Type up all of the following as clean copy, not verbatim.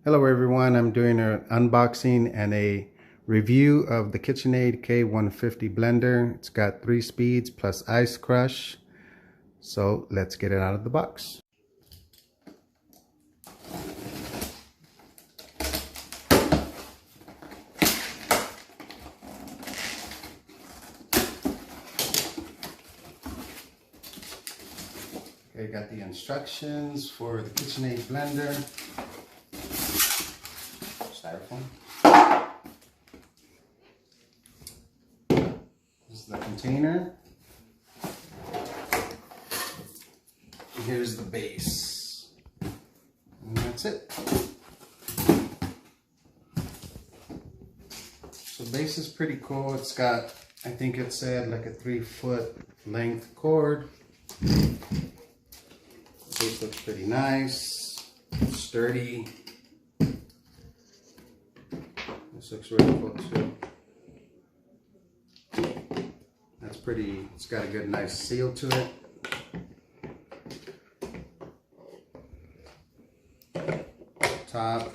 Hello everyone, I'm doing an unboxing and a review of the Kitchenaid K150 blender. It's got 3 speeds plus ice crush. So let's get it out of the box. Okay, got the instructions for the Kitchenaid blender. Styrofoam. This is the container. Here's the base. And that's it. So the base is pretty cool. It's got, I think it said like a 3-foot length cord. Base looks pretty nice, sturdy. This looks really cool too. That's pretty, it's got a good nice seal to it. Top.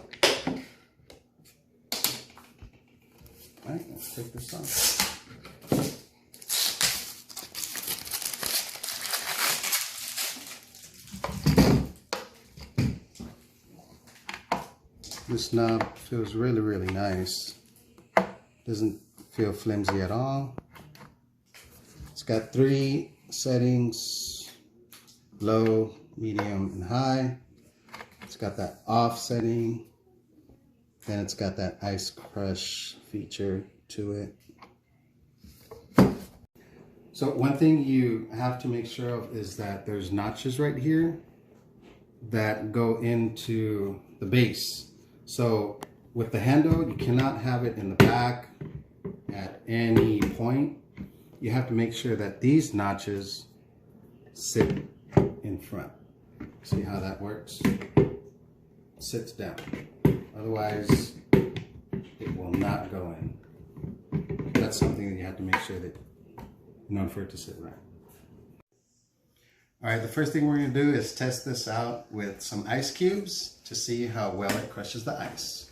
Alright, let's take this off. This knob feels really, really nice. Doesn't feel flimsy at all. It's got 3 settings: low, medium, and high. It's got that off setting. Then it's got that ice crush feature to it. So one thing you have to make sure of is that there's notches right here that go into the base. So with the handle, you cannot have it in the back at any point. You have to make sure that these notches sit in front. See how that works? Sits down. Otherwise, it will not go in. That's something that you have to make sure that in order for it to sit right. All right, the first thing we're going to do is test this out with some ice cubes to see how well it crushes the ice.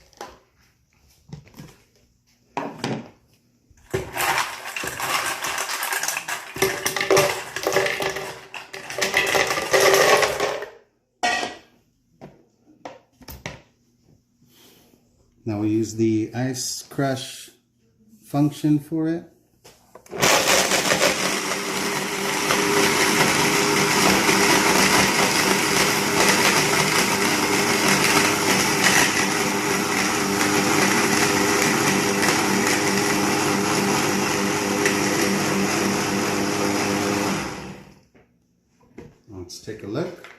Now we use the ice crush function for it. Let's take a look.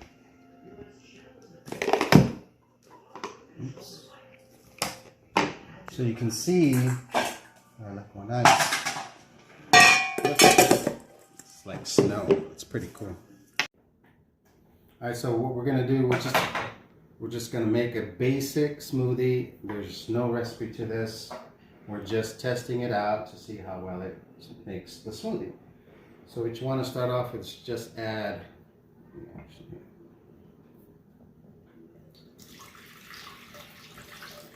Oops. So you can see, I left one ice. It's like snow. It's pretty cool. All right, so what we're gonna do, we're just gonna make a basic smoothie. There's no recipe to this. We're just testing it out to see how well it makes the smoothie. So what you want to start off with is just add.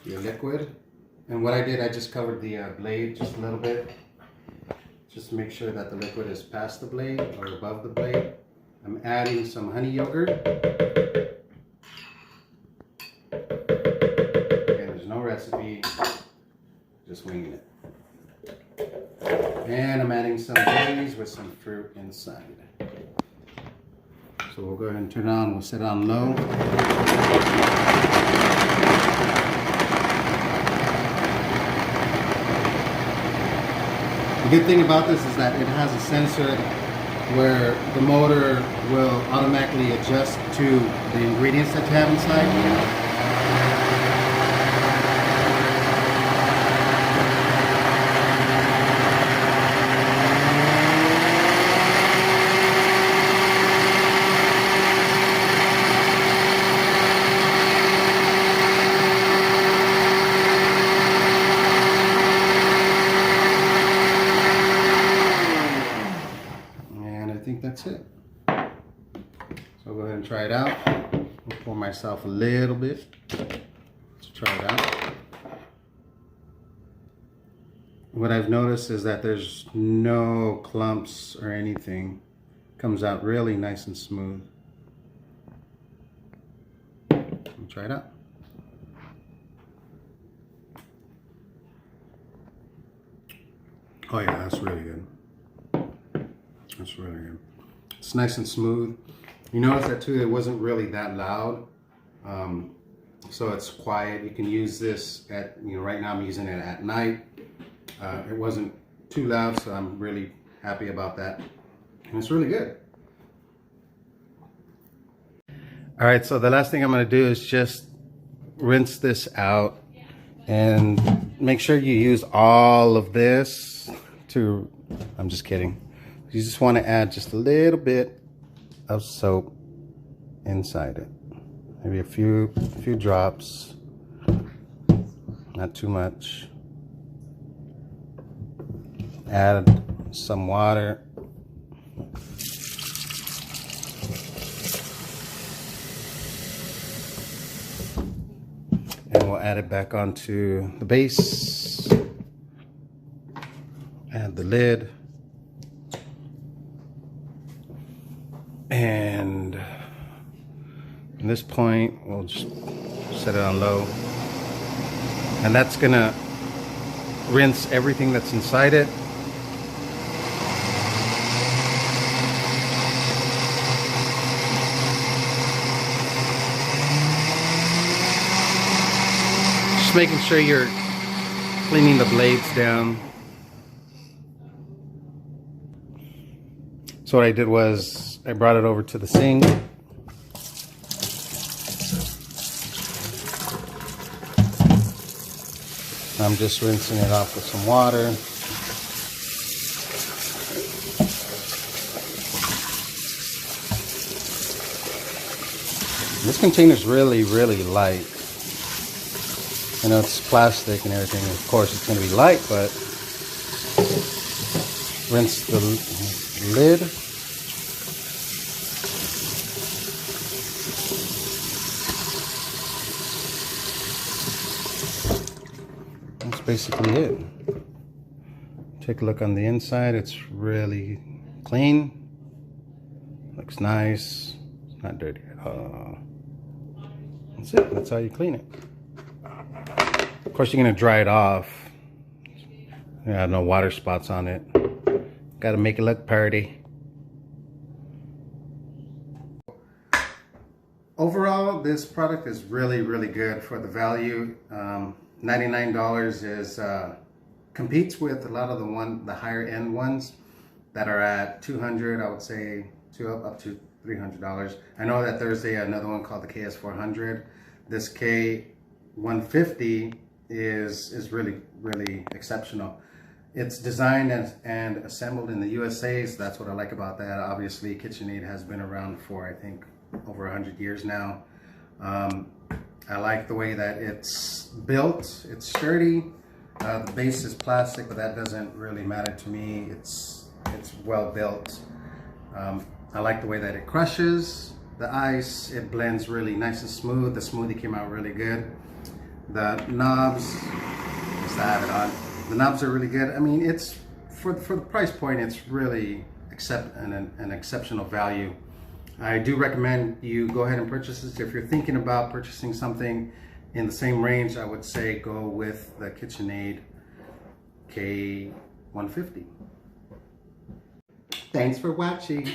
Your liquid, and what I did, I just covered the blade just a little bit, just to make sure that the liquid is past the blade or above the blade. I'm adding some honey yogurt. Again, there's no recipe, just winging it. And I'm adding some berries with some fruit inside. So we'll go ahead and turn it on. We'll set it on low. The good thing about this is that it has a sensor where the motor will automatically adjust to the ingredients that you have inside. That's it. So I'll go ahead and try it out. I'll pour myself a little bit to Try it out. What I've noticed is that there's no clumps or anything. Comes out really nice and smooth. Try it out. Oh yeah, that's really good. That's really good. It's nice and smooth. You notice that too, it wasn't really that loud. So it's quiet. You can use this at, right now I'm using it at night. It wasn't too loud, so I'm really happy about that. And it's really good. All right, so the last thing I'm gonna do is just rinse this out and make sure you use all of this to, I'm just kidding. You just wanna add just a little bit of soap inside it. Maybe a few drops, not too much. Add some water. And we'll add it back onto the base. Add the lid. And at this point, we'll just set it on low. And that's gonna rinse everything that's inside it. Just making sure you're cleaning the blades down. So what I did was I brought it over to the sink. I'm just rinsing it off with some water. This container is really, really light. I know it's plastic and everything. Of course, it's going to be light, but rinse the lid. That's basically it. Take a look on the inside. It's really clean. Looks nice. It's not dirty at all. That's it. That's how you clean it. Of course, you're going to dry it off. Yeah, no water spots on it. Got to make it look pretty. Overall, this product is really, really good for the value. $99 is competes with a lot of the higher end ones that are at $200. I would say up to $300. I know that there's another one called the KS400. This K150 is really, really exceptional. It's designed and assembled in the USA, so that's what I like about that. Obviously, Kitchenaid has been around for, I think, over 100 years now. I like the way that it's built. It's sturdy. The base is plastic, but that doesn't really matter to me. It's well built. I like the way that it crushes the ice. It blends really nice and smooth. The smoothie came out really good. The knobs, just to have it on. The knobs are really good. I mean, it's for the price point, it's really an exceptional value. I do recommend you go ahead and purchase this. If you're thinking about purchasing something in the same range, I would say go with the Kitchenaid K150. Thanks for watching.